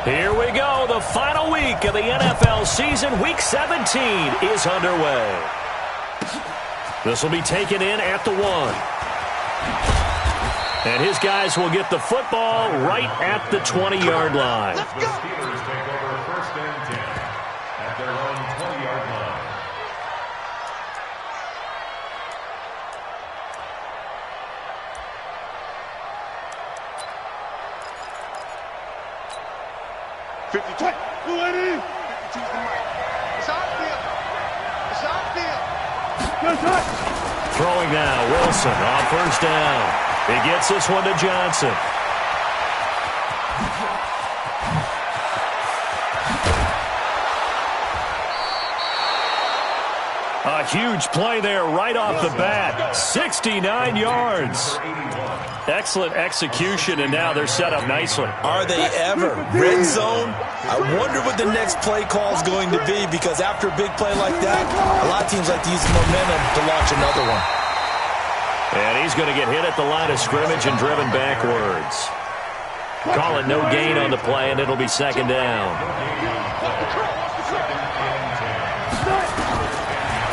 Here we go. The final week of the NFL season. Week 17 is underway. This will be taken in at the 1. And his guys will get the football right at the 20-yard line. Let's go. The Steelers take over 1st and 10 at their own 20-yard line. Throwing now, Wilson on 1st down. He gets this one to Johnson. A huge play there right off the bat. 69 yards. Excellent execution, and now they're set up nicely. Are they ever? Red zone? I wonder what the next play call is going to be, because after a big play like that, a lot of teams like to use the momentum to launch another one. And he's going to get hit at the line of scrimmage and driven backwards. Call it no gain on the play, and it'll be 2nd down.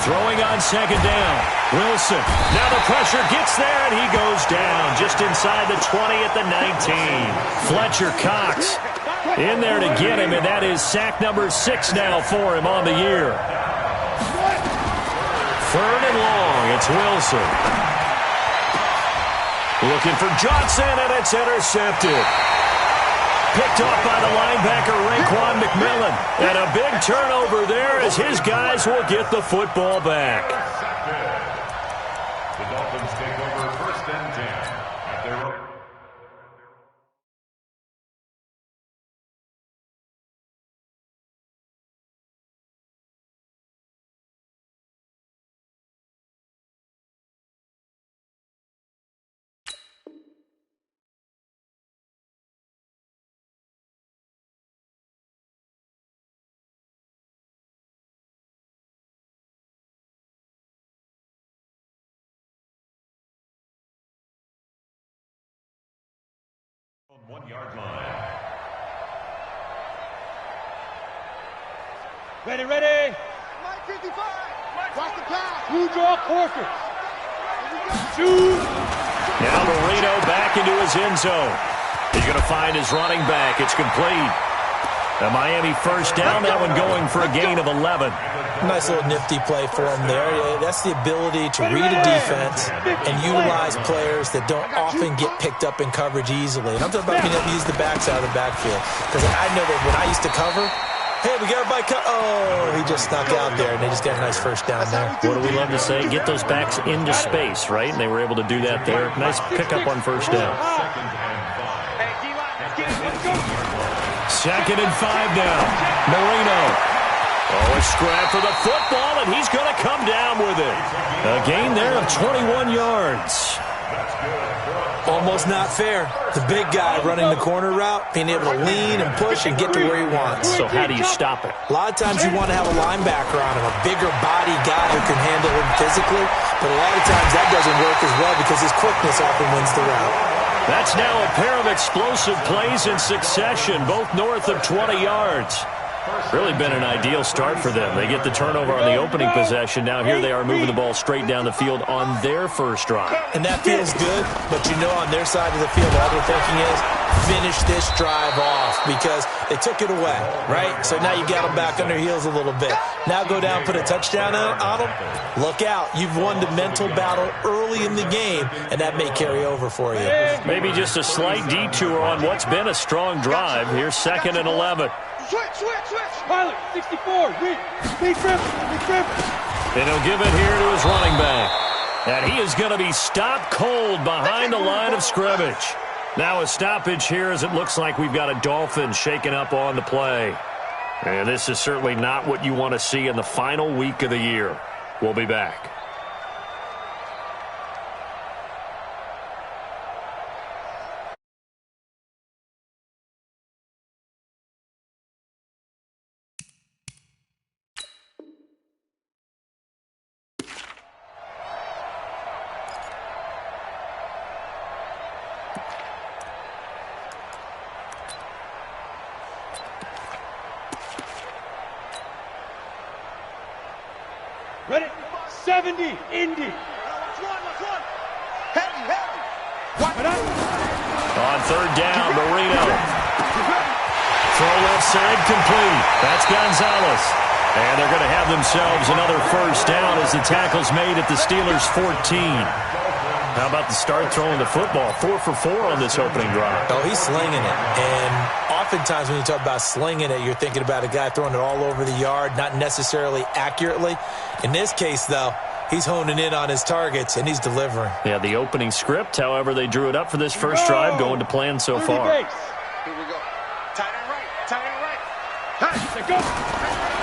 Throwing on 2nd down. Wilson. Now the pressure gets there, and he goes down just inside the 20 at the 19. Fletcher Cox in there to get him, and that is sack number 6 now for him on the year. 3rd and long. It's Wilson. Looking for Johnson, and it's intercepted. Picked off by the linebacker, Raekwon McMillan. And a big turnover there as his guys will get the football back. The Dolphins take over 1st and 10 at their own. On 1-yard line. Ready. Mike 55. Watch the pass. Blue draw Corker. Shoot. Now Marino back into his end zone. He's going to find his running back. It's complete. The Miami 1st down. That one going for a gain of 11. Nice little nifty play for him there. That's the ability to read a defense and utilize players that don't often get picked up in coverage easily. And I'm talking about being able to use the backs out of the backfield. Because I know that when I used to cover, hey, we got everybody oh, he just snuck out there, and they just got a nice 1st down there. What do we love to say? Get those backs into space, right? And they were able to do that there. Nice pickup on 1st down. 2nd and 5 now. Marino. Oh, a scrap for the football, and he's going to come down with it. A gain there of 21 yards. Almost not fair. The big guy running the corner route, being able to lean and push and get to where he wants. So how do you stop it? A lot of times you want to have a linebacker on him, a bigger body guy who can handle him physically. But a lot of times that doesn't work as well because his quickness often wins the route. That's now a pair of explosive plays in succession, both north of 20 yards. Really been an ideal start for them. They get the turnover on the opening possession. Now here they are moving the ball straight down the field on their 1st drive. And that feels good, but you know on their side of the field, all they're thinking is finish this drive off because they took it away, right? So now you got them back on their heels a little bit. Now go down, put a touchdown on them. Look out. You've won the mental battle early in the game, and that may carry over for you. Maybe just a slight detour on what's been a strong drive. Here's 2nd and 11. Switch. Pilot, 64. Big trip. And he'll give it here to his running back. And he is going to be stopped cold behind the line of scrimmage. Now a stoppage here as it looks like we've got a Dolphin shaking up on the play. And this is certainly not what you want to see in the final week of the year. We'll be back. Ready? 70, Indy. Heavy. On third down, Marino. Throw left side, complete. That's Gonzalez. And they're going to have themselves another first down as the tackle's made at the Steelers' 14. How about the start throwing the football? 4 for 4 on this opening drive. Oh, he's slinging it. And oftentimes when you talk about slinging it, you're thinking about a guy throwing it all over the yard, not necessarily accurately. In this case, though, he's honing in on his targets, and he's delivering. Yeah, the opening script, however, they drew it up for this first drive, going to plan so far. Here we go. Tight end right. Hey, go.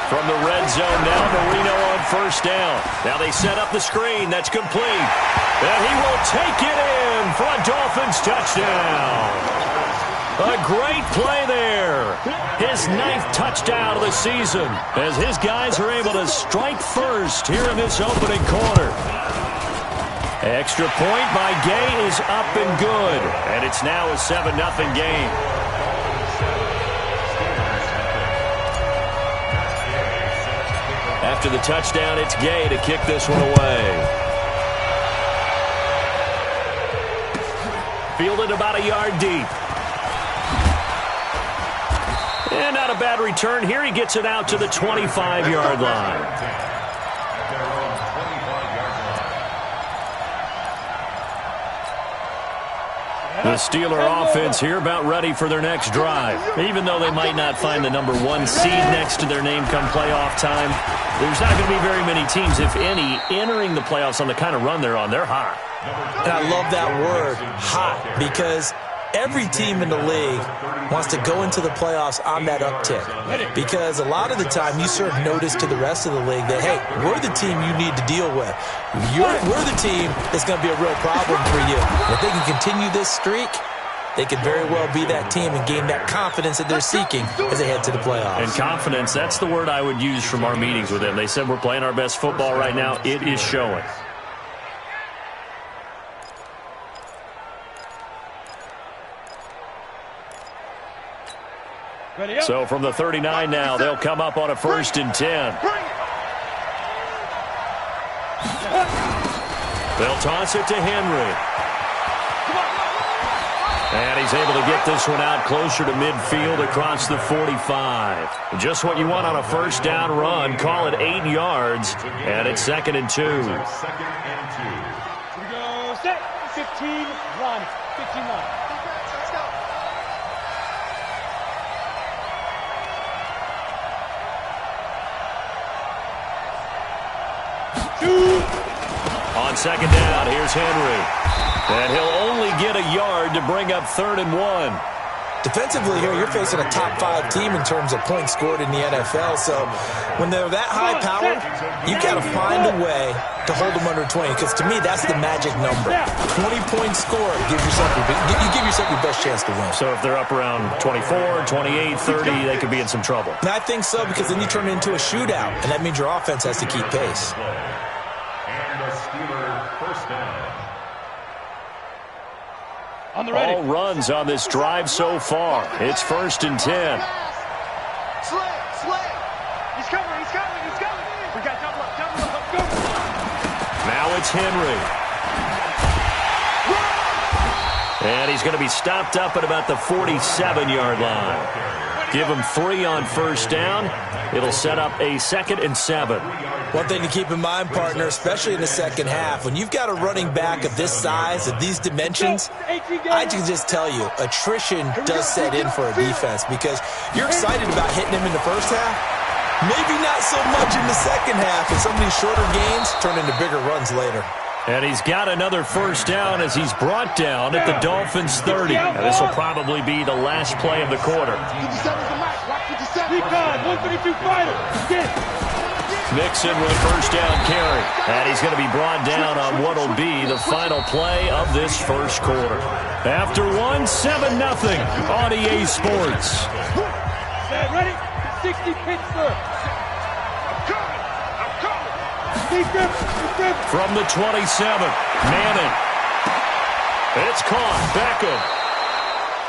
From the red zone now, Marino on first down. Now they set up the screen. That's complete. And he will take it in for a Dolphins touchdown. A great play there. His 9th touchdown of the season as his guys are able to strike first here in this opening quarter. Extra point by Gay is up and good. And it's now a 7-0 game. After the touchdown, it's Gay to kick this one away. Fielded about a yard deep. And not a bad return here. He gets it out to the 25-yard line. The Steeler offense here about ready for their next drive. Even though they might not find the #1 seed next to their name come playoff time, there's not going to be very many teams, if any, entering the playoffs on the kind of run they're on. They're hot. And I love that word, hot, because every team in the league wants to go into the playoffs on that uptick. Because a lot of the time you serve notice to the rest of the league that, hey, we're the team you need to deal with. We're the team that's going to be a real problem for you. And if they can continue this streak, they could very well be that team and gain that confidence that they're seeking as they head to the playoffs. And confidence, that's the word I would use from our meetings with them. They said we're playing our best football right now. It is showing. So from the 39 now, they'll come up on a 1st and 10. They'll toss it to Henry. And he's able to get this one out closer to midfield across the 45. Just what you want on a first down run. Call it 8 yards, and it's 2nd and 2. Here we go. Set. 15 line. 15 line. On 2nd down, here's Henry. And he'll only get a yard to bring up 3rd and 1. Defensively here, you're facing a top 5 team in terms of points scored in the NFL. So when they're that high powered, you got to find a way to hold them under 20. Because to me, that's the magic number. 20-point score, you give yourself your best chance to win. So if they're up around 24, 28, 30, they could be in some trouble. And I think so, because then you turn it into a shootout, and that means your offense has to keep pace. And a Steeler first down. On the ready. All runs on this drive so far. It's 1st and 10. Slay. He's coming. We got double up. Go. Now it's Henry. And he's going to be stopped up at about the 47-yard line. Give him 3 on first down. It'll set up a 2nd and 7. One thing to keep in mind, partner, especially in the second half, when you've got a running back of this size, of these dimensions, I can just tell you, attrition does set in for a defense, because you're excited about hitting him in the first half. Maybe not so much in the second half, and some of these shorter gains turn into bigger runs later. And he's got another first down as he's brought down at the Dolphins' 30. And this will probably be the last play of the quarter. 132 fighter. Mixon with a first down carry. And he's going to be brought down on what will be the final play of this first quarter. After 7-0 on EA Sports. Ready? 60 Pittsburgh. From the 27, Manning. It's caught. Beckham.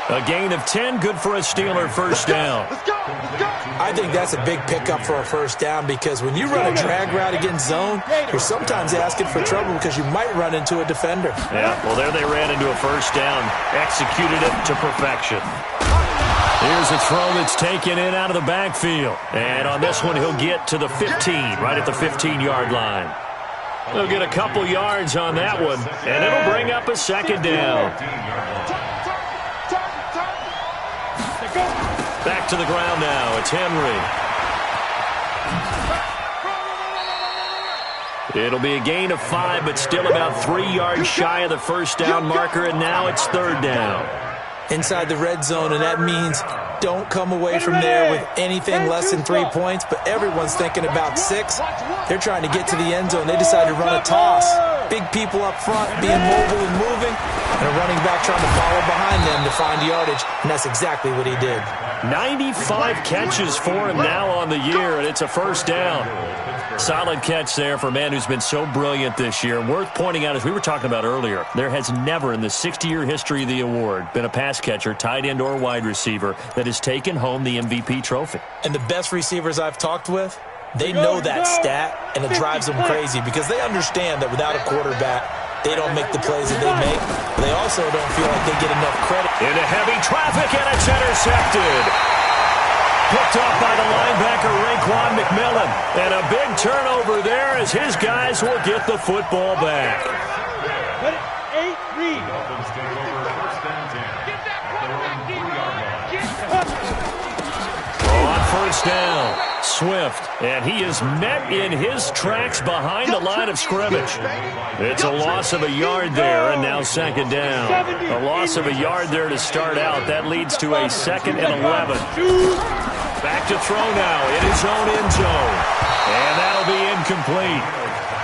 A gain of 10, good for a Steeler first down. Let's go. Let's go. I think that's a big pickup for a first down because when you run a drag route against zone, you're sometimes asking for trouble because you might run into a defender. Yeah, well, there they ran into a first down. Executed it to perfection. Here's a throw that's taken in out of the backfield. And on this one, he'll get to the 15, right at the 15-yard line. He'll get a couple yards on that one, and it'll bring up a second down. Back to the ground now. It's Henry. It'll be a gain of 5, but still about 3 yards shy of the first down marker, and now it's third down. Inside the red zone, and that means don't come away from there with anything less than 3 points, but everyone's thinking about 6. They're trying to get to the end zone. They decide to run a toss. Big people up front being mobile and moving, and a running back trying to follow behind them to find yardage, and that's exactly what he did. 95 catches for him now on the year, and it's a first down. Solid catch there for a man who's been so brilliant this year. Worth pointing out, as we were talking about earlier, there has never in the 60-year history of the award been a pass catcher, tight end, or wide receiver that has taken home the MVP trophy. And the best receivers I've talked with, they know that stat, and it drives them crazy because they understand that without a quarterback, they don't make the plays that they make. But they also don't feel like they get enough credit. Into heavy traffic, and it's intercepted. Picked off by the linebacker, Raekwon McMillan. And a big turnover there as his guys will get the football back. 8-3. Dolphins take over first and 10. At their own 3-yard line. On first down, Swift, and he is met in his tracks behind the line of scrimmage. It's a loss of a yard there, and now second down. A loss of a yard there to start out. That leads to a 2nd and 11. Back to throw now in his own end zone. And that'll be incomplete.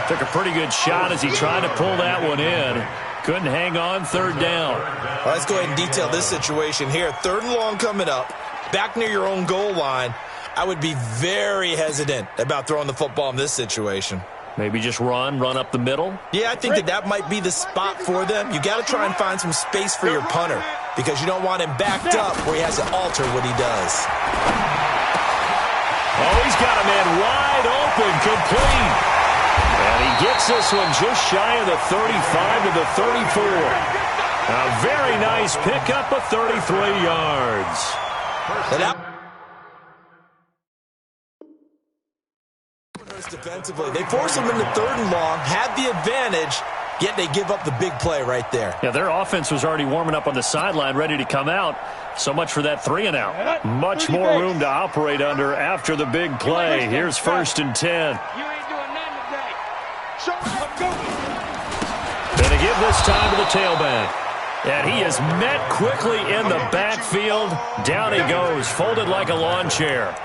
Took a pretty good shot as he tried to pull that one in. Couldn't hang on, third down. Well, let's go ahead and detail this situation here. 3rd and long coming up, back near your own goal line. I would be very hesitant about throwing the football in this situation. Maybe just run up the middle? Yeah, I think that might be the spot for them. You got to try and find some space for your punter because you don't want him backed up where he has to alter what he does. Oh, he's got a man wide open, complete. And he gets this one just shy of the 35 to the 34. A very nice pickup of 33 yards. Defensively, they force him into 3rd and long, had the advantage, yet they give up the big play right there. Yeah, their offense was already warming up on the sideline, ready to come out. So much for that 3 and out. Much more room to operate under after the big play. Here's 1st and 10. You ain't doing nothing today. Show up, go. Gonna give this time to the tailback. And he is met quickly in the backfield. Down he goes, folded like a lawn chair.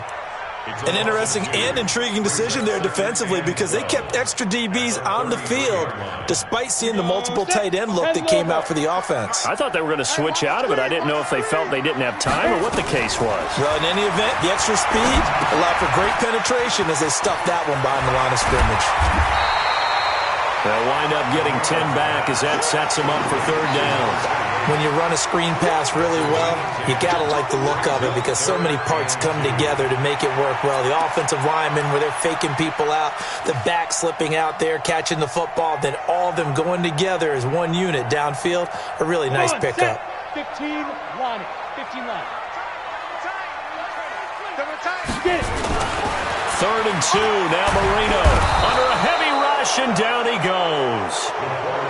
An interesting and intriguing decision there defensively because they kept extra DBs on the field despite seeing the multiple tight end look that came out for the offense. I thought they were going to switch out of it. I didn't know if they felt they didn't have time or what the case was. Well, in any event, the extra speed allowed for great penetration as they stuffed that one behind the line of scrimmage. They'll wind up getting 10 back as that sets them up for third down. When you run a screen pass really well, you got to like the look of it because so many parts come together to make it work well. The offensive linemen where they're faking people out, the back slipping out there, catching the football, then all of them going together as one unit downfield. A really nice pickup. 15 line. 15 line. Get it. 3rd and 2. Now Marino under a heavy rush, and down he goes.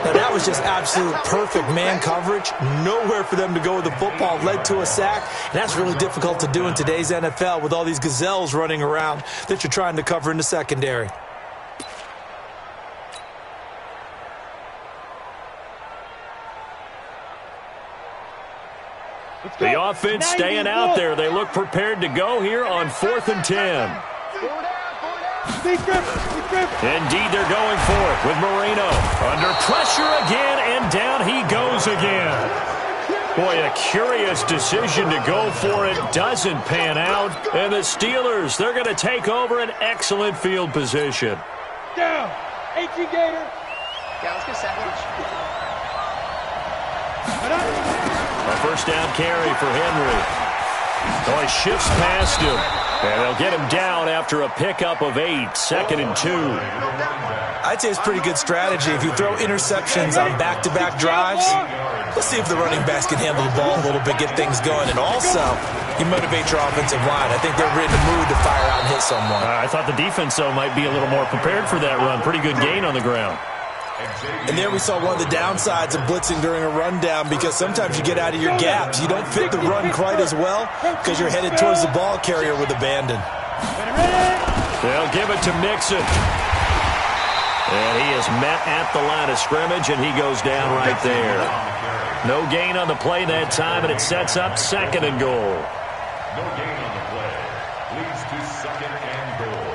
Now that was just absolute perfect man coverage. Nowhere for them to go with the football. Led to a sack. And that's really difficult to do in today's NFL with all these gazelles running around that you're trying to cover in the secondary. The offense staying out there. They look prepared to go here on 4th and 10. Indeed, they're going for it with Marino. Under pressure again, and down he goes again. Boy, a curious decision to go for it. Doesn't pan out. And the Steelers, they're going to take over an excellent field position. Down. 18 Gator. Yeah, let's go sandwich. A first down carry for Henry. Oh, he shifts past him. And they'll get him down after a pickup of 8, 2nd and 2. I'd say it's pretty good strategy. If you throw interceptions on back-to-back drives, let's see if the running backs can handle the ball a little bit, get things going. And also, you motivate your offensive line. I think they're in the mood to fire out and hit someone. I thought the defense, though, might be a little more prepared for that run. Pretty good gain on the ground. And there we saw one of the downsides of blitzing during a rundown, because sometimes you get out of your gaps. You don't fit the run quite as well because you're headed towards the ball carrier with abandon. They'll give it to Mixon. And he is met at the line of scrimmage, and he goes down right there. No gain on the play that time, and it sets up 2nd and goal. No gain on the play. Leads to 2nd and goal.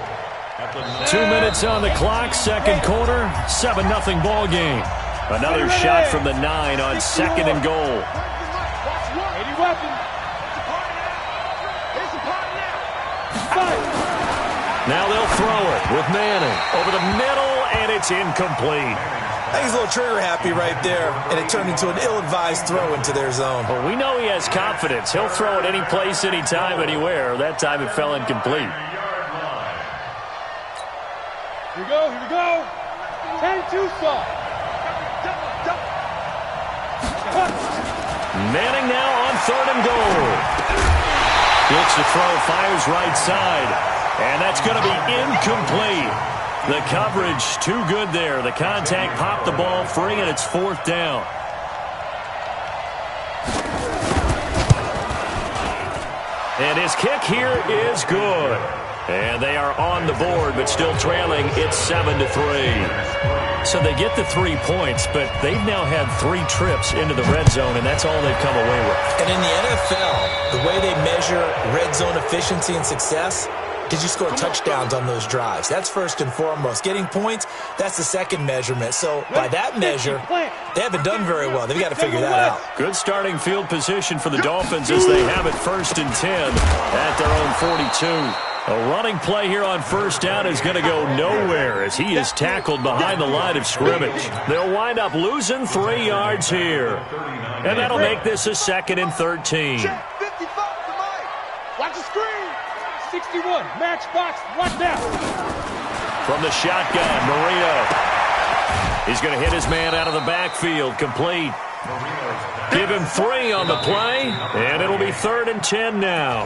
At the 2 minutes on the clock, 2nd quarter, 7-0 ball game. Another shot from the 9 on 2nd and goal. Now they'll throw it with Manning over the middle, and it's incomplete. I think he's a little trigger happy right there, and it turned into an ill-advised throw into their zone. Well, we know he has confidence. He'll throw it any place, anytime, anywhere. That time it fell incomplete. Here we go, here we go. 10-2 stop. Manning now on 3rd and goal. Looks to throw, fires right side. And that's going to be incomplete. The coverage too good there. The contact popped the ball free, and it's 4th down. And his kick here is good. And they are on the board, but still trailing. It's 7-3. So they get the 3 points, but they've now had 3 trips into the red zone, and that's all they've come away with. And in the NFL, the way they measure red zone efficiency and success, did you score touchdowns on those drives? That's first and foremost. Getting points, that's the second measurement. So by that measure, they haven't done very well. They've got to figure that out. Good starting field position for the Dolphins as they have it 1st and 10 at their own 42. A running play here on 1st down is going to go nowhere as he is tackled behind the line of scrimmage. They'll wind up losing 3 yards here. And that'll make this a 2nd and 13. Check 55 to Mike. Watch the screen. 61, matchbox, watch that. From the shotgun, Marino. He's going to hit his man out of the backfield, complete. Give him 3 on the play, and it'll be 3rd and 10 now.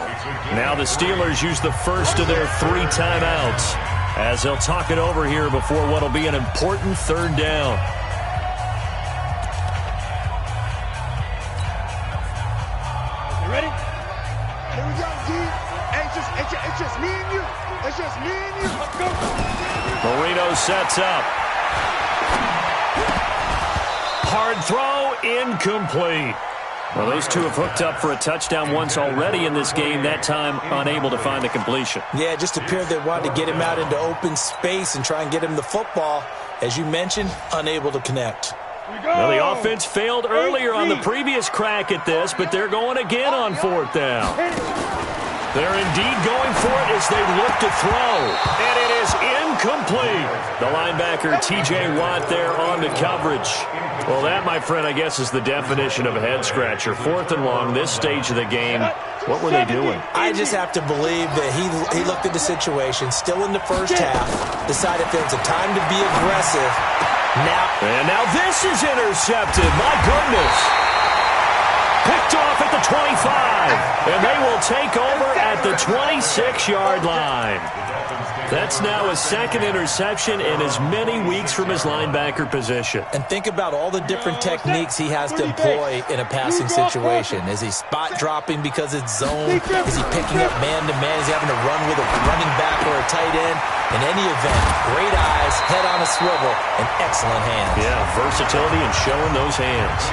Now the Steelers use the first of their 3 timeouts as they'll talk it over here before what'll be an important 3rd down. You ready? Here we go, G. It's just me and you. It's just me and you. Let's go. Marino sets up. Hard throw, incomplete. Well, those two have hooked up for a touchdown once already in this game, that time unable to find the completion. Yeah, it just appeared they wanted to get him out into open space and try and get him the football. As you mentioned, unable to connect. Well, the offense failed earlier on the previous crack at this, but they're going again on 4th down. They're indeed going for it as they look to throw. And it is incomplete. The linebacker, T.J. Watt, there on the coverage. Well, that, my friend, I guess is the definition of a head-scratcher. 4th and long, this stage of the game. What were they doing? I just have to believe that he looked at the situation, still in the first half, decided that it's a time to be aggressive. Now this is intercepted. My goodness. Picked off at the 25, and they will take over at the 26-yard line. That's now his 2nd interception in as many weeks from his linebacker position. And think about all the different techniques he has to employ in a passing situation. Is he spot dropping because it's zone? Is he picking up man-to-man? Is he having to run with a running back or a tight end? In any event, great eyes, head on a swivel, and excellent hands. Yeah, versatility and showing those hands.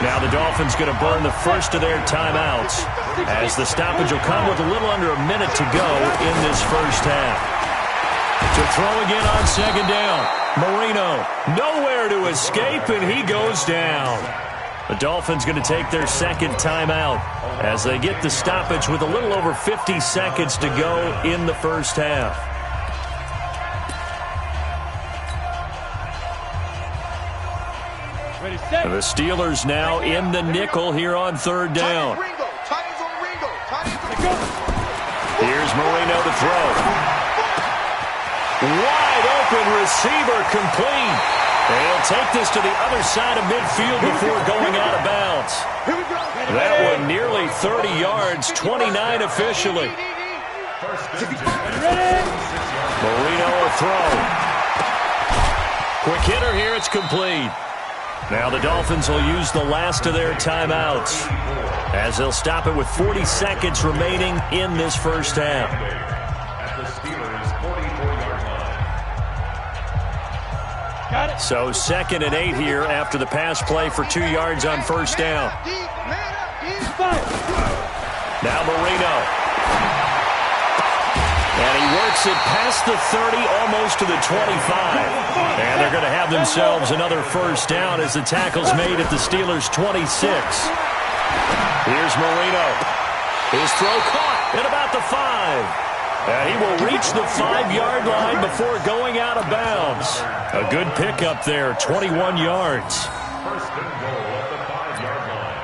Now the Dolphins going to burn the first of their timeouts as the stoppage will come with a little under a minute to go in this first half. To throw again on 2nd down. Marino nowhere to escape, and he goes down. The Dolphins going to take their 2nd timeout as they get the stoppage with a little over 50 seconds to go in the first half. Ready, set. The Steelers now in the nickel here on third down. Here's Marino to throw. Wide open receiver complete. And he'll take this to the other side of midfield before going out of bounds. That one nearly 30 yards, 29 officially. Marino will throw. Quick hitter here, it's complete. Now the Dolphins will use the last of their timeouts as they'll stop it with 40 seconds remaining in this first half. So 2nd and 8 here after the pass play for 2 yards on first down. Now Marino. And he works it past the 30, almost to the 25. And they're going to have themselves another first down as the tackle's made at the Steelers' 26. Here's Marino. His throw caught at about the 5. And he will reach the 5-yard line before going out of bounds. A good pickup there, 21 yards. First and goal at the 5-yard line.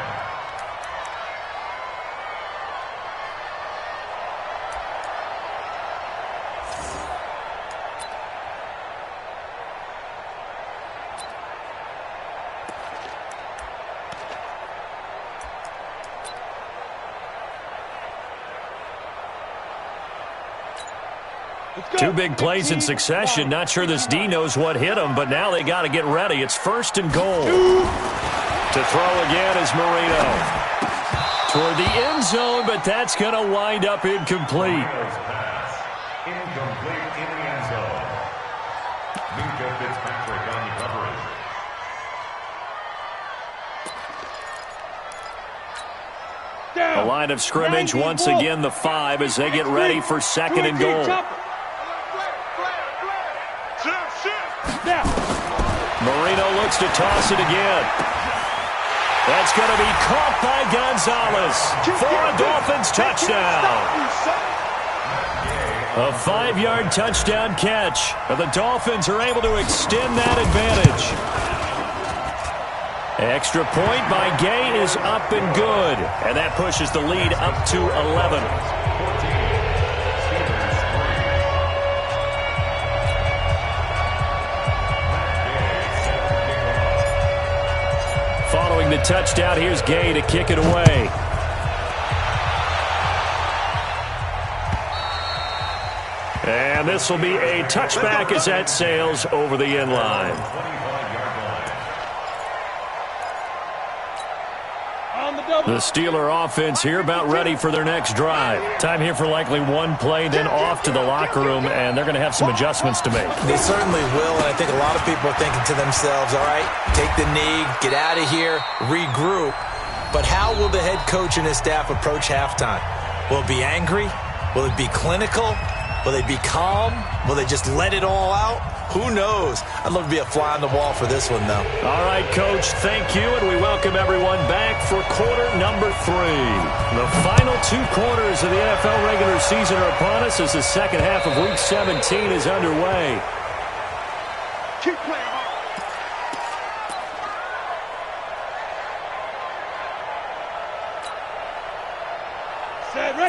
Two big plays in succession. Not sure this D knows what hit him, but now they got to get ready. It's first and goal. To throw again is Marino. Toward the end zone, but that's going to wind up incomplete. Pass. Incomplete in the end zone. Minka Fitzpatrick on the coverage. A line of scrimmage once again, the 5, as they get ready for 2nd and goal. Marino looks to toss it again. That's going to be caught by Gonzalez for a Dolphins touchdown. A 5-yard touchdown catch. The Dolphins are able to extend that advantage. Extra point by Gay is up and good. And that pushes the lead up to 11. Following the touchdown, here's Gay to kick it away. And this will be a touchback as that sails over the end line. The Steeler offense here about ready for their next drive. Time here for likely one play, then off to the locker room, and they're going to have some adjustments to make. They certainly will, and I think a lot of people are thinking to themselves, all right, take the knee, get out of here, regroup. But how will the head coach and his staff approach halftime? Will it be angry? Will it be clinical? Will they be calm? Will they just let it all out? Who knows? I'd love to be a fly on the wall for this one, though. All right, Coach, thank you, and we welcome everyone back for quarter number 3. The final 2 quarters of the NFL regular season are upon us as the second half of Week 17 is underway. Keep playing hard.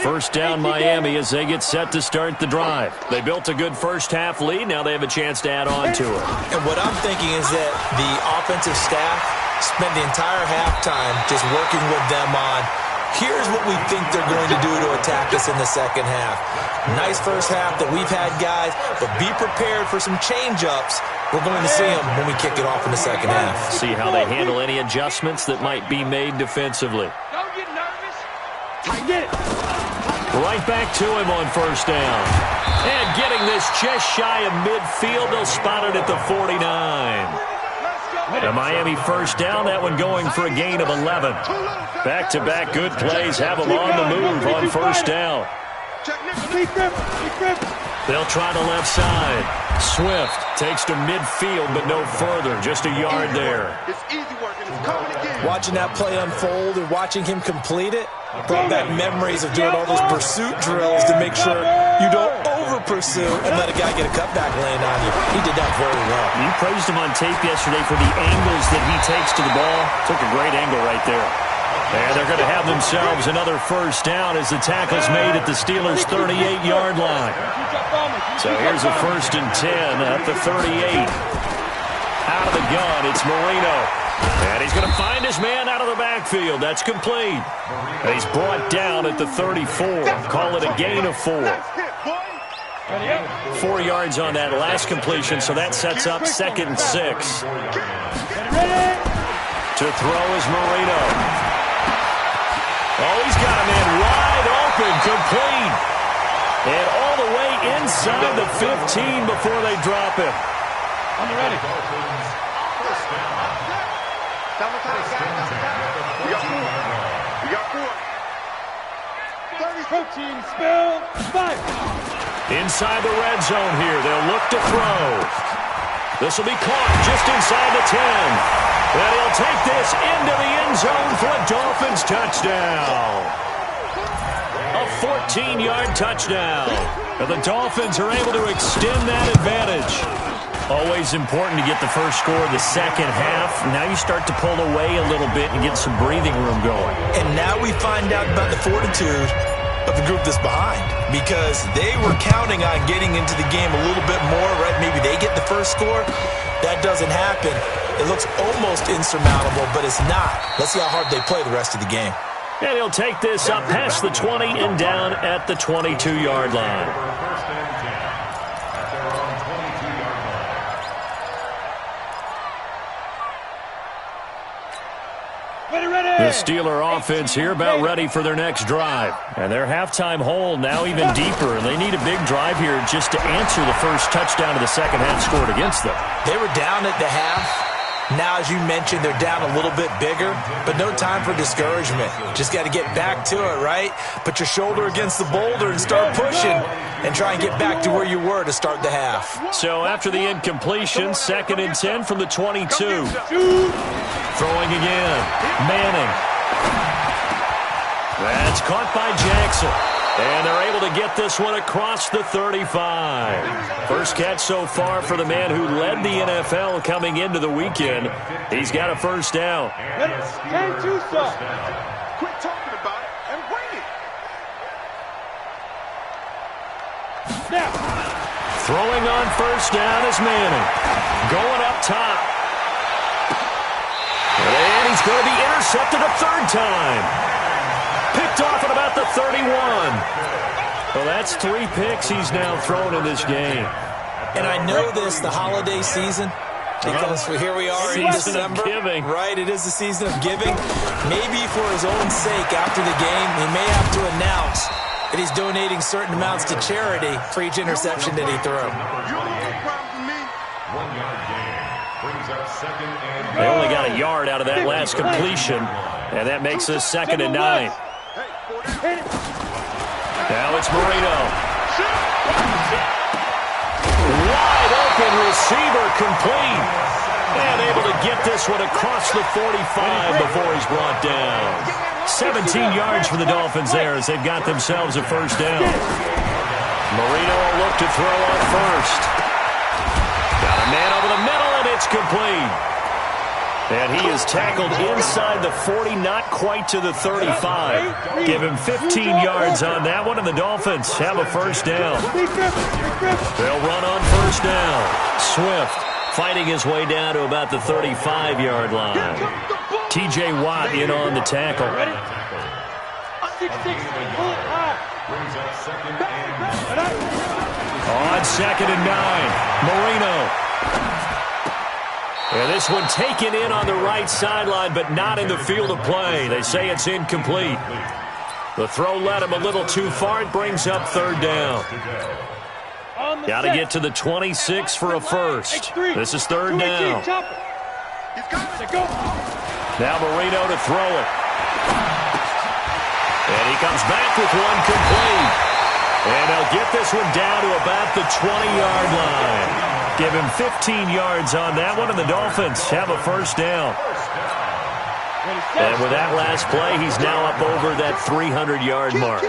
First down, Miami, as they get set to start the drive. They built a good first half lead. Now they have a chance to add on to it. And what I'm thinking is that the offensive staff spent the entire halftime just working with them on, here's what we think they're going to do to attack us in the second half. Nice first half that we've had, guys, but be prepared for some change-ups. We're going to see them when we kick it off in the second half. See how they handle any adjustments that might be made defensively. Don't get nervous. Tighten it. Right back to him on first down. And getting this just shy of midfield, they'll spot it at the 49. The Miami first down, that one going for a gain of 11. Back-to-back good plays have them on the move on first down. They'll try the left side. Swift takes to midfield, but no further. Just a yard there. It's easy work, and it's coming again. Watching that play unfold and watching him complete it brought back memories of doing all those pursuit drills to make sure you don't over-pursue and let a guy get a cutback land on you. He did that very well. You praised him on tape yesterday for the angles that he takes to the ball. Took a great angle right there. And they're going to have themselves another first down as the tackle's made at the Steelers' 38-yard line. So here's a 1st and 10 at the 38. Out of the gun, it's Marino. And he's going to find his man out of the backfield. That's complete. And he's brought down at the 34. Call it a gain of 4. 4 yards on that last completion, so that sets up 2nd and 6. To throw is Marino. Oh, he's got a man wide open, complete. And all the way inside the 15 before they drop him. On the ready. We got 4. 30 protein spell 5. Inside the red zone here. They'll look to throw. This will be caught just inside the 10. And he'll take this into the end zone for a Dolphins touchdown. A 14-yard touchdown. And the Dolphins are able to extend that advantage. Always important to get the first score of the second half. Now you start to pull away a little bit and get some breathing room going. And now we find out about the fortitude of the group that's behind, because they were counting on getting into the game a little bit more, right? Maybe they get the first score. That doesn't happen. It looks almost insurmountable, but it's not. Let's see how hard they play the rest of the game. And he'll take this up past the 20 and down at the 22-yard line. The Steeler offense here about ready for their next drive. And their halftime hole now even deeper. And they need a big drive here just to answer the first touchdown of the second half scored against them. They were down at the half. Now, as you mentioned, they're down a little bit bigger, but no time for discouragement. Just got to get back to it, right? Put your shoulder against the boulder and start pushing and try and get back to where you were to start the half. So after the incompletion, 2nd and 10 from the 22. Throwing again. Manning. That's caught by Jackson. And they're able to get this one across the 35. First catch so far for the man who led the NFL coming into the weekend. He's got a first down. Can't do so. Quit talking about it and bring it. Now. Throwing on first down is Manning. Going up top. And he's going to be intercepted a 3rd time. Picked off at about the 31. Well, that's 3 picks he's now thrown in this game. And I know this, the holiday season, because here we are in December. Giving. Right, it is the season of giving. Maybe for his own sake after the game, he may have to announce that he's donating certain amounts to charity for each interception that he threw. They only got a yard out of that last completion, and that makes us 2nd and 9. Now it's Marino. Wide open receiver, complete. And able to get this one across the 45 before he's brought down. 17 yards for the Dolphins there as they've got themselves a first down. Marino will look to throw on first. Got a man over the middle, and it's complete. And he is tackled inside the 40, not quite to the 35. Give him 15 yards on that one, and the Dolphins have a first down. They'll run on first down. Swift fighting his way down to about the 35-yard line. T.J. Watt in on the tackle. On 2nd and 9, Marino. And this one taken in on the right sideline, but not in the field of play. They say it's incomplete. The throw led him a little too far. It brings up 3rd down. Got to get to the 26 for a first. This is 3rd down. Now Marino to throw it. And he comes back with one complete. And they'll get this one down to about the 20-yard line. Give him 15 yards on that one, and the Dolphins have a first down. And with that last play, he's now up over that 300-yard mark.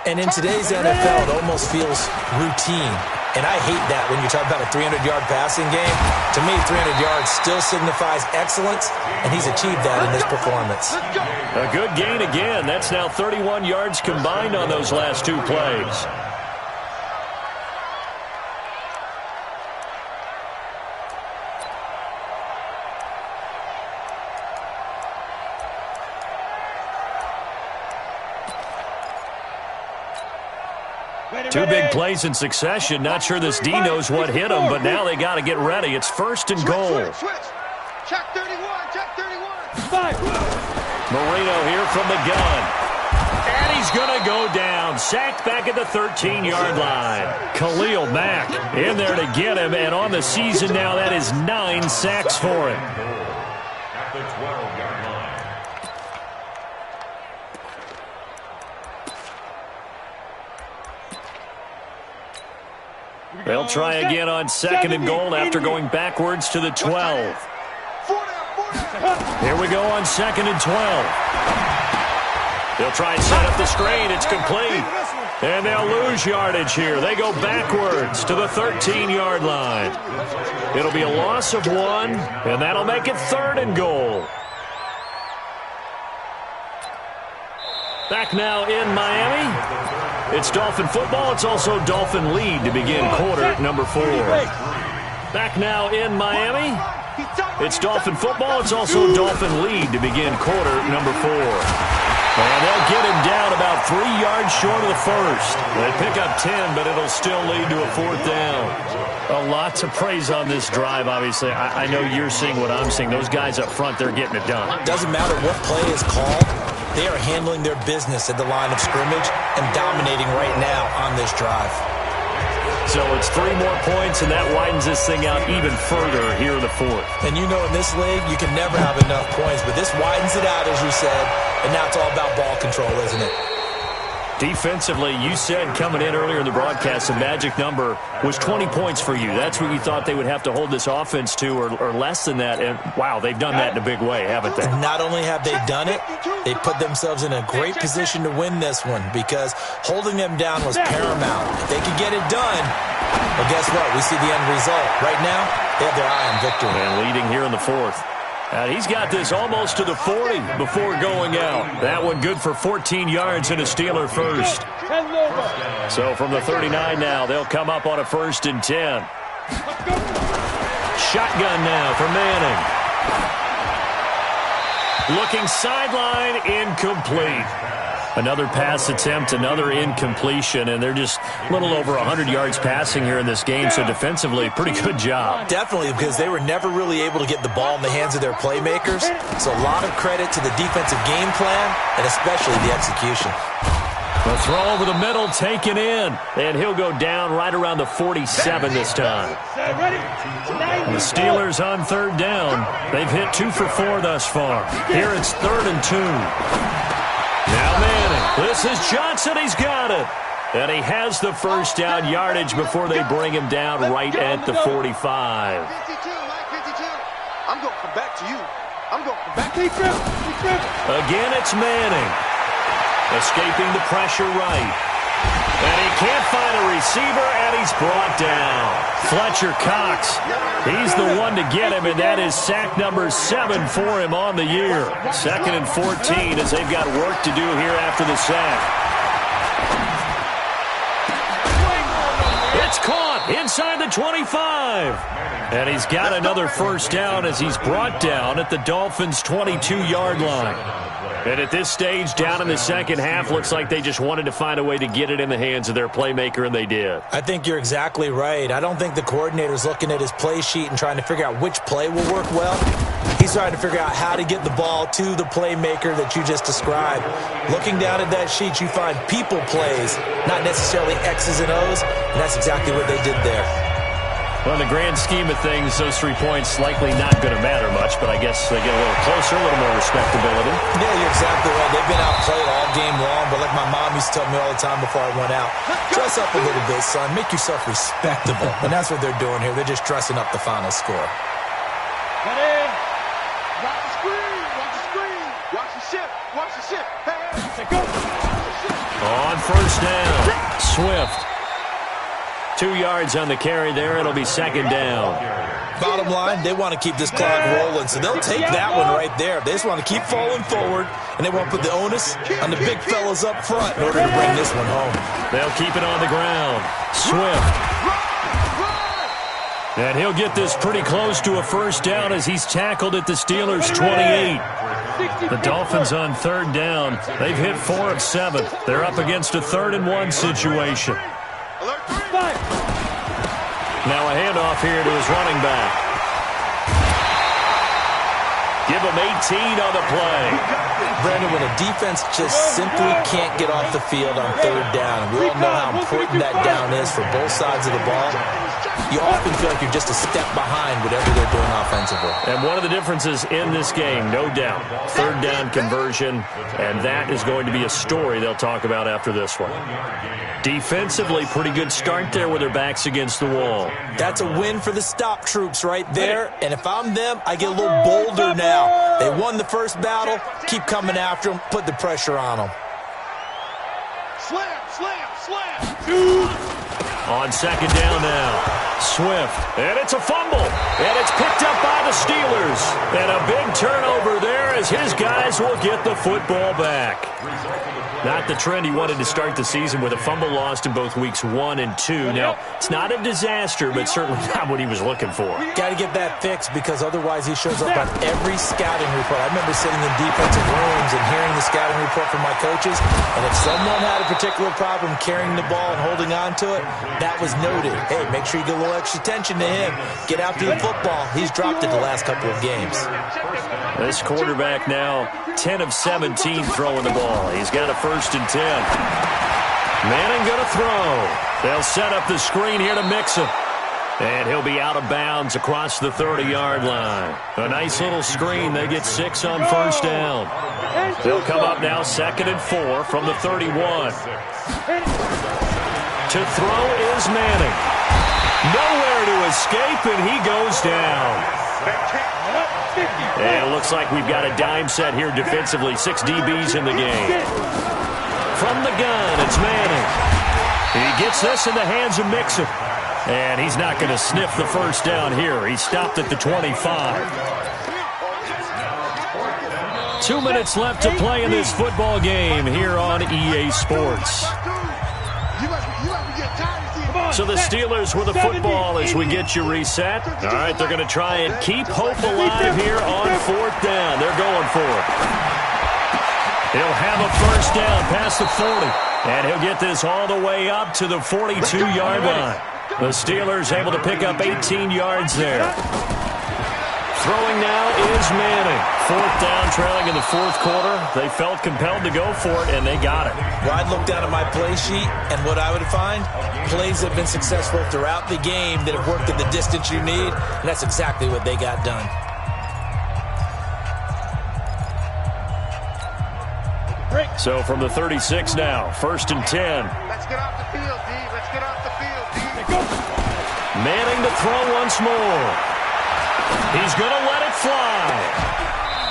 And in today's NFL, it almost feels routine. And I hate that when you talk about a 300-yard passing game. To me, 300 yards still signifies excellence, and he's achieved that in this performance. A good gain again. That's now 31 yards combined on those last two plays. Two big plays in succession. Not sure this D knows what hit him, but now they got to get ready. It's first and goal. Check 31, check 31. Marino here from the gun. And he's going to go down. Sacked back at the 13-yard line. Khalil Mack in there to get him, and on the season now, that is 9 sacks for him. At the 12-yard line. They'll try again on second and goal after going backwards to the 12. Here we go on second and 12. They'll try and set up the screen. It's complete. And they'll lose yardage here. They go backwards to the 13-yard line. It'll be a loss of 1, and that'll make it third and goal. Back now in Miami. It's Dolphin football. It's also Dolphin lead to begin quarter number 4. Back now in Miami. It's Dolphin football. It's also Dolphin lead to begin quarter number 4. And they'll get him down about 3 yards short of the first. They pick up 10, but it'll still lead to a fourth down. A lot to praise on this drive, obviously. I know you're seeing what I'm seeing. Those guys up front, they're getting it done. Doesn't matter what play is called. They are handling their business at the line of scrimmage and dominating right now on this drive. So it's 3 more points, and that widens this thing out even further here in the fourth. And you know in this league, you can never have enough points, but this widens it out, as you said, and now it's all about ball control, isn't it? Defensively, you said coming in earlier in the broadcast, the magic number was 20 points for you. That's what you thought they would have to hold this offense to, or less than that. And, wow, they've done that in a big way, haven't they? Not only have they done it, they put themselves in a great position to win this one because holding them down was paramount. If they could get it done, well, guess what? We see the end result. Right now, they have their eye on victory. And leading here in the fourth. He's got this almost to the 40 before going out. That one good for 14 yards and a Steeler first. So from the 39 now, they'll come up on a 1st and 10. Shotgun now for Manning. Looking sideline, incomplete. Another pass attempt, another incompletion, and they're just a little over 100 yards passing here in this game, so defensively, pretty good job. Definitely, because they were never really able to get the ball in the hands of their playmakers, so a lot of credit to the defensive game plan and especially the execution. The throw over the middle, taken in, and he'll go down right around the 47 this time. The Steelers on 3rd down. They've hit 2 for 4 thus far. Here it's 3rd and 2. Now Manning, this is Johnson, he's got it. And he has the first down yardage before they bring him down right at the 45. 52, Mike 52. I'm going to come back to you. I'm going to come back to you. Again, it's Manning. Escaping the pressure right. And he can't find a receiver, and he's brought down. Fletcher Cox, he's the one to get him, and that is sack number 7 for him on the year. 2nd and 14 as they've got work to do here after the sack. It's caught inside the 25. And he's got another first down as he's brought down at the Dolphins' 22-yard line. And at this stage, down in the second half, looks like they just wanted to find a way to get it in the hands of their playmaker, and they did. I think you're exactly right. I don't think the coordinator's looking at his play sheet and trying to figure out which play will work well. He's trying to figure out how to get the ball to the playmaker that you just described. Looking down at that sheet, you find people plays, not necessarily X's and O's, and that's exactly what they did there. Well, in the grand scheme of things, those 3 points likely not going to matter much, but I guess they get a little closer, a little more respectability. Yeah, you're exactly right. They've been outplayed all game long, but like my mom used to tell me all the time before I went out, dress up a little bit, son. Make yourself respectable. And that's what they're doing here. They're just dressing up the final score. Get in. Watch the screen. Watch the screen. Watch the ship. Watch the ship. Hey, go. On first down, Swift. 2 yards on the carry there. It'll be second down. Bottom line, they want to keep this clock rolling, so they'll take that one right there. They just want to keep falling forward, and they want to put the onus on the big fellas up front in order to bring this one home. They'll keep it on the ground. Swift. And he'll get this pretty close to a first down as he's tackled at the Steelers' 28. The Dolphins on third down. They've hit 4 of 7. They're up against a 3rd-and-1 situation. Now a handoff here to his running back. Give him 18 on the play. Brandon, when a defense just simply can't get off the field on third down, and we all know how important that down is for both sides of the ball, you often feel like you're just a step behind whatever they're doing offensively. And one of the differences in this game, no doubt, third down conversion, and that is going to be a story they'll talk about after this one. Defensively, pretty good start there with their backs against the wall. That's a win for the stop troops right there, and if I'm them, I get a little bolder now. They won the first battle, keep coming after them, put the pressure on them. Slam, slam, slam. On second down now, Swift, and it's a fumble, and it's picked up by the Steelers. And a big turnover there as his guys will get the football back. Not the trend he wanted to start the season with a fumble lost in both weeks 1 and 2. Now, it's not a disaster, but certainly not what he was looking for. Got to get that fixed because otherwise he shows up on every scouting report. I remember sitting in defensive rooms and hearing the scouting report from my coaches, and if someone had a particular problem carrying the ball and holding on to it, that was noted. Hey, make sure you get a little extra attention to him. Get after the football. He's dropped it the last couple of games. This quarterback now 10 of 17 throwing the ball. He's got a 1st and 10. Manning going to throw. They'll set up the screen here to mix him. And he'll be out of bounds across the 30-yard line. A nice little screen. They get 6 on first down. They'll come up now 2nd and 4 from the 31. To throw is Manning. Nowhere to escape, and he goes down. And it looks like we've got a dime set here defensively. 6 DBs in the game. From the gun, it's Manning. He gets this in the hands of Mixon. And he's not going to sniff the first down here. He stopped at the 25. 2 minutes left to play in this football game here on EA Sports. So the Steelers with the football as we get you reset. All right, they're going to try and keep hope alive here on 4th down. They're going for it. He'll have a first down past the 40. And he'll get this all the way up to the 42-yard line. The Steelers able to pick up 18 yards there. Throwing now is Manning. 4th down, trailing in the 4th quarter. They felt compelled to go for it, and they got it. Well, I'd look down at my play sheet, and what I would find, plays that have been successful throughout the game that have worked in the distance you need, and that's exactly what they got done. So from the 36 now, 1st and 10. Let's get off the field, D. Let's get off the field, D. Manning to throw once more. He's going to let it fly.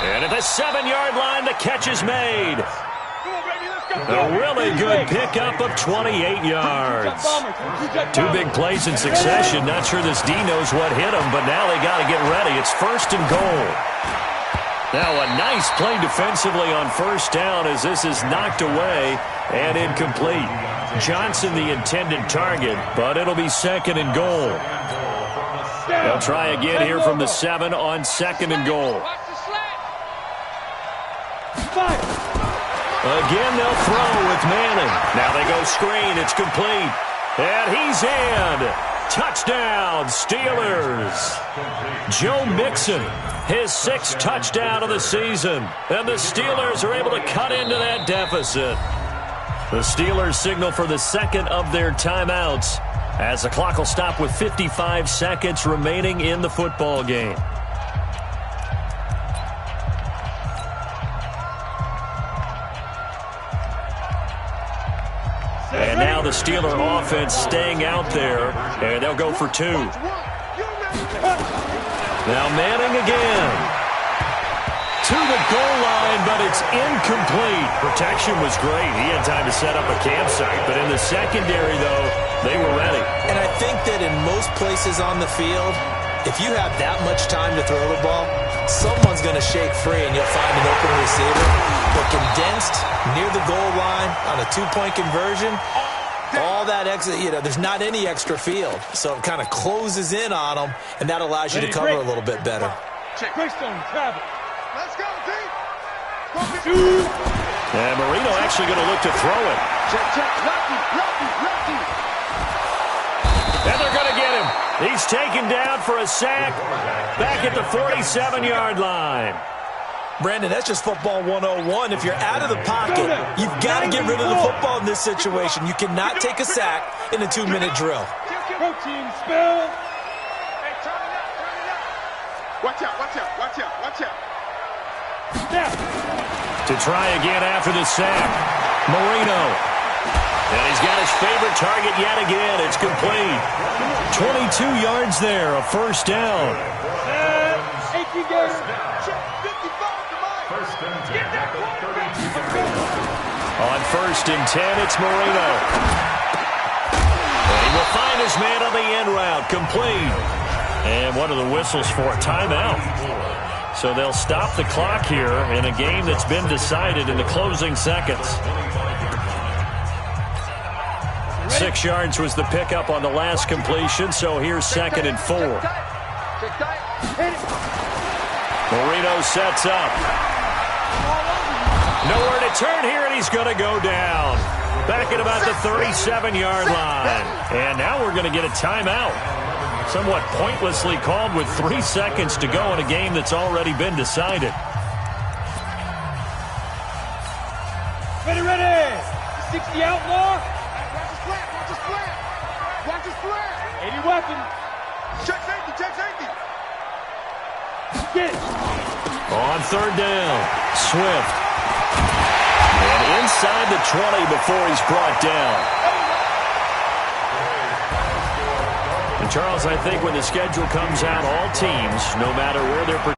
And at the 7-yard line, the catch is made. A really good pickup of 28 yards. 2 big plays in succession. Not sure this D knows what hit him, but now they got to get ready. It's 1st and goal. Now a nice play defensively on first down as this is knocked away and incomplete. Johnson the intended target, but it'll be 2nd and goal. They'll try again here from the 7 on 2nd and goal. Again, they'll throw with Manning. Now they go screen. It's complete. And he's in. Touchdown, Steelers. Joe Mixon, his 6th touchdown of the season. And the Steelers are able to cut into that deficit. The Steelers signal for the second of their timeouts as the clock will stop with 55 seconds remaining in the football game. And now the Steeler offense staying out there, and they'll go for 2. Now Manning again. To the goal line, but it's incomplete. Protection was great. He had time to set up a campsite, but in the secondary, though, they were ready. And I think that in most places on the field, if you have that much time to throw the ball, someone's going to shake free and you'll find an open receiver. But condensed near the goal line on a 2-point conversion, all that extra, there's not any extra field. So it kind of closes in on them, and that allows you to cover a little bit better. Check. Greystone, travel. Let's go, D. And Marino actually going to look to throw it. Check. Lefty. And they're going to get him. He's taken down for a sack back at the 47-yard line. Brandon, that's just football 101. If you're out of the pocket, you've got to get rid of the football in this situation. You cannot take a sack in a 2-minute drill. Protein spill. Hey, turn it up. Watch out. To try again after the sack, Marino. And he's got his favorite target yet again. It's complete. 22 yards there, a first down. 18 yards. On 1st and 10, it's Marino. And he will find his man on the end route, complete. And what are the whistles for? Timeout. So they'll stop the clock here in a game that's been decided in the closing seconds. 6 yards was the pickup on the last completion, so here's 2nd and 4. Marino sets up. Nowhere to turn here, and he's going to go down. Back at about the 37-yard line. And now we're going to get a timeout. Somewhat pointlessly called with 3 seconds to go in a game that's already been decided. Ready. 60 outlaw. Watch his flat. 80 weapon. Check safety. Get it. On 3rd down, Swift. And inside the 20 before he's brought down. And Charles, I think when the schedule comes out, all teams, no matter where they're